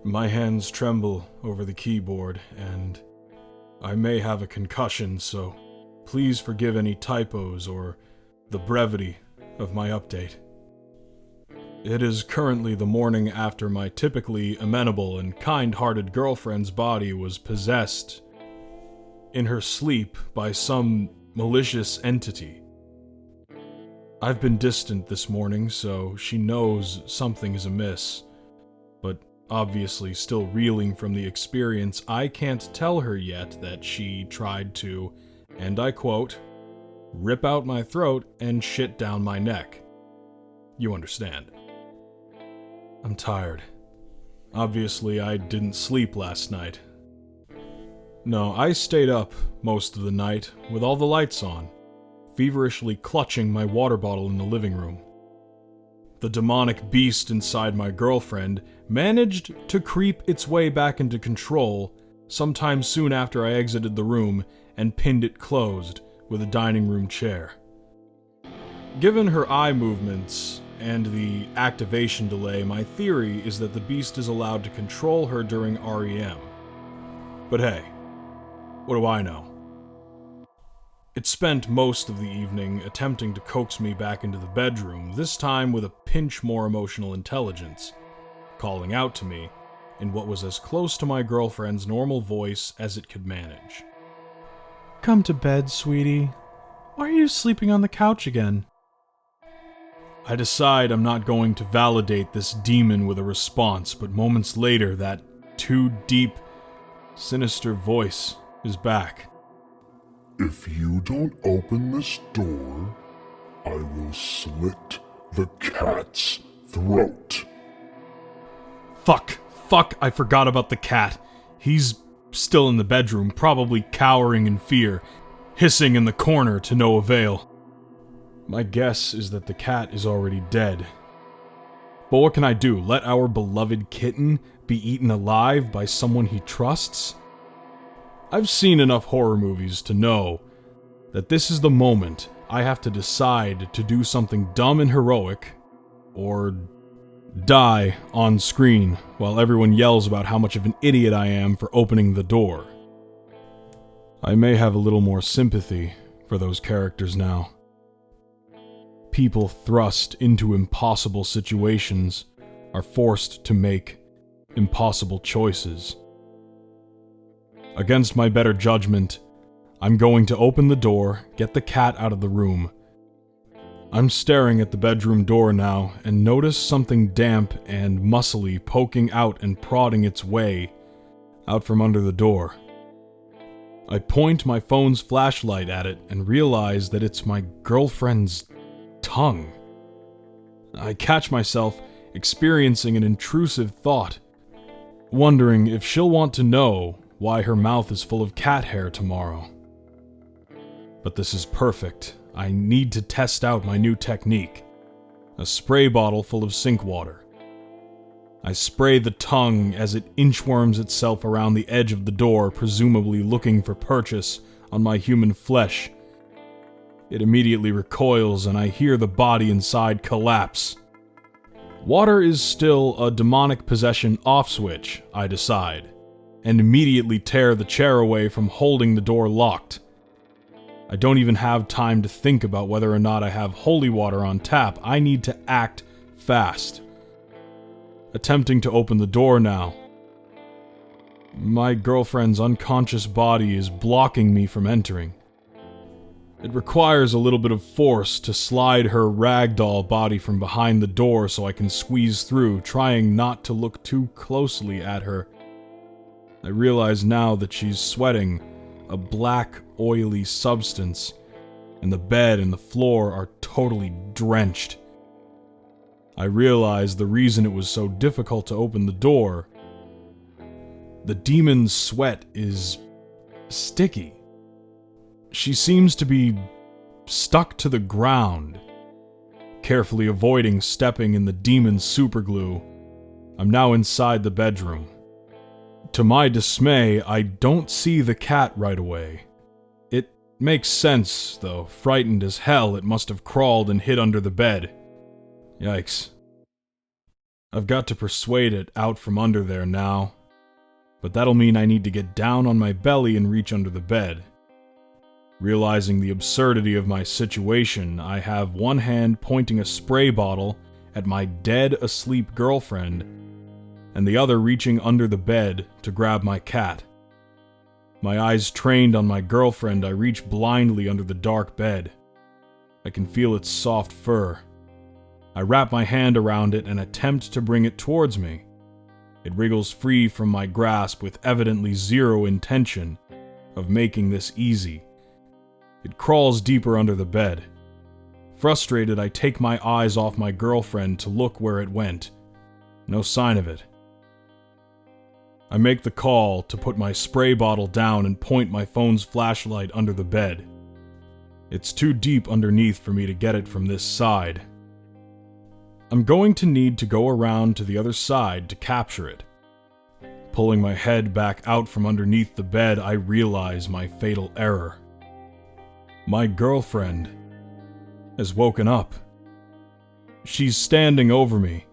My hands tremble over the keyboard, and I may have a concussion, so please forgive any typos or the brevity of my update. It is currently the morning after my typically amenable and kind-hearted girlfriend's body was possessed in her sleep by some malicious entity. I've been distant this morning, so she knows something is amiss, but obviously still reeling from the experience, I can't tell her yet that she tried to, and I quote, rip out my throat and shit down my neck. You understand. I'm tired. Obviously, I didn't sleep last night. No, I stayed up most of the night with all the lights on, feverishly clutching my water bottle in the living room. The demonic beast inside my girlfriend managed to creep its way back into control sometime soon after I exited the room and pinned it closed with a dining room chair. Given her eye movements and the activation delay, my theory is that the beast is allowed to control her during REM. But hey, what do I know? It spent most of the evening attempting to coax me back into the bedroom, this time with a pinch more emotional intelligence, calling out to me in what was as close to my girlfriend's normal voice as it could manage. Come to bed, sweetie. Why are you sleeping on the couch again? I decide I'm not going to validate this demon with a response, but moments later that too deep, sinister voice is back. If you don't open this door, I will slit the cat's throat. Fuck, I forgot about the cat. He's still in the bedroom, probably cowering in fear, hissing in the corner to no avail. My guess is that the cat is already dead. But what can I do? Let our beloved kitten be eaten alive by someone he trusts? I've seen enough horror movies to know that this is the moment I have to decide to do something dumb and heroic, or die on screen while everyone yells about how much of an idiot I am for opening the door. I may have a little more sympathy for those characters now. People thrust into impossible situations are forced to make impossible choices. Against my better judgment, I'm going to open the door, get the cat out of the room. I'm staring at the bedroom door now and notice something damp and muscly poking out and prodding its way out from under the door. I point my phone's flashlight at it and realize that it's my girlfriend's tongue. I catch myself experiencing an intrusive thought, wondering if she'll want to know why her mouth is full of cat hair tomorrow. But this is perfect. I need to test out my new technique. A spray bottle full of sink water. I spray the tongue as it inchworms itself around the edge of the door, presumably looking for purchase on my human flesh. It immediately recoils and I hear the body inside collapse. Water is still a demonic possession off switch, I decide, and immediately tear the chair away from holding the door locked. I don't even have time to think about whether or not I have holy water on tap. I need to act fast. Attempting to open the door now. My girlfriend's unconscious body is blocking me from entering. It requires a little bit of force to slide her ragdoll body from behind the door so I can squeeze through, trying not to look too closely at her. I realize now that she's sweating a black, oily substance, and the bed and the floor are totally drenched. I realize the reason it was so difficult to open the door. The demon's sweat is sticky. She seems to be stuck to the ground. Carefully avoiding stepping in the demon's superglue, I'm now inside the bedroom. To my dismay, I don't see the cat right away. It makes sense, though. Frightened as hell, it must have crawled and hid under the bed. Yikes. I've got to persuade it out from under there now. But that'll mean I need to get down on my belly and reach under the bed. Realizing the absurdity of my situation, I have one hand pointing a spray bottle at my dead asleep girlfriend, and the other reaching under the bed to grab my cat. My eyes trained on my girlfriend, I reach blindly under the dark bed. I can feel its soft fur. I wrap my hand around it and attempt to bring it towards me. It wriggles free from my grasp with evidently zero intention of making this easy. It crawls deeper under the bed. Frustrated, I take my eyes off my girlfriend to look where it went. No sign of it. I make the call to put my spray bottle down and point my phone's flashlight under the bed. It's too deep underneath for me to get it from this side. I'm going to need to go around to the other side to capture it. Pulling my head back out from underneath the bed, I realize my fatal error. My girlfriend has woken up. She's standing over me,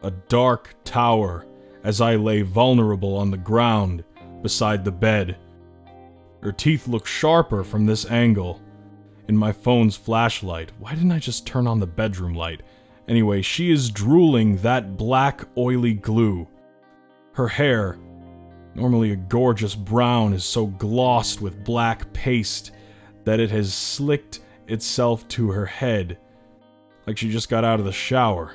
a dark tower, as I lay vulnerable on the ground beside the bed. Her teeth look sharper from this angle. In my phone's flashlight, why didn't I just turn on the bedroom light? Anyway, she is drooling that black, oily glue. Her hair, normally a gorgeous brown, is so glossed with black paste that it has slicked itself to her head, like she just got out of the shower.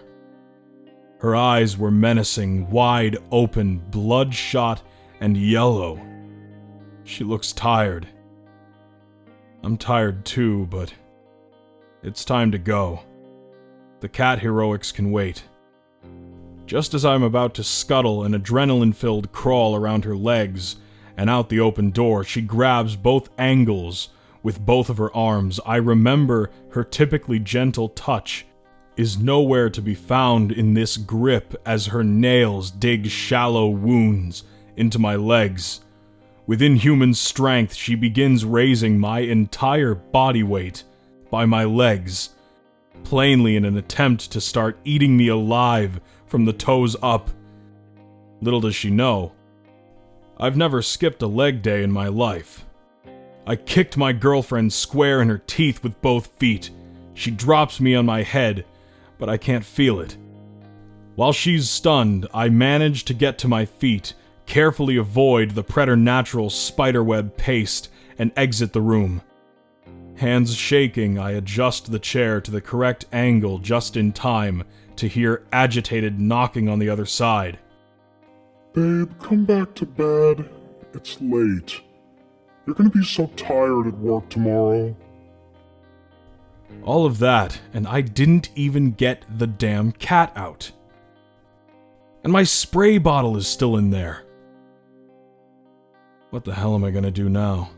Her eyes were menacing, wide open, bloodshot, and yellow. She looks tired. I'm tired too, but it's time to go. The cat heroics can wait. Just as I'm about to scuttle an adrenaline-filled crawl around her legs and out the open door, she grabs both angles with both of her arms. I remember her typically gentle touch is nowhere to be found in this grip as her nails dig shallow wounds into my legs. With inhuman strength, she begins raising my entire body weight by my legs, plainly in an attempt to start eating me alive from the toes up. Little does she know, I've never skipped a leg day in my life. I kicked my girlfriend square in her teeth with both feet. She drops me on my head, but I can't feel it. While she's stunned, I manage to get to my feet, carefully avoid the preternatural spiderweb paste, and exit the room. Hands shaking, I adjust the chair to the correct angle just in time to hear agitated knocking on the other side. Babe, come back to bed. It's late. You're gonna be so tired at work tomorrow. All of that, and I didn't even get the damn cat out. And my spray bottle is still in there. What the hell am I gonna do now?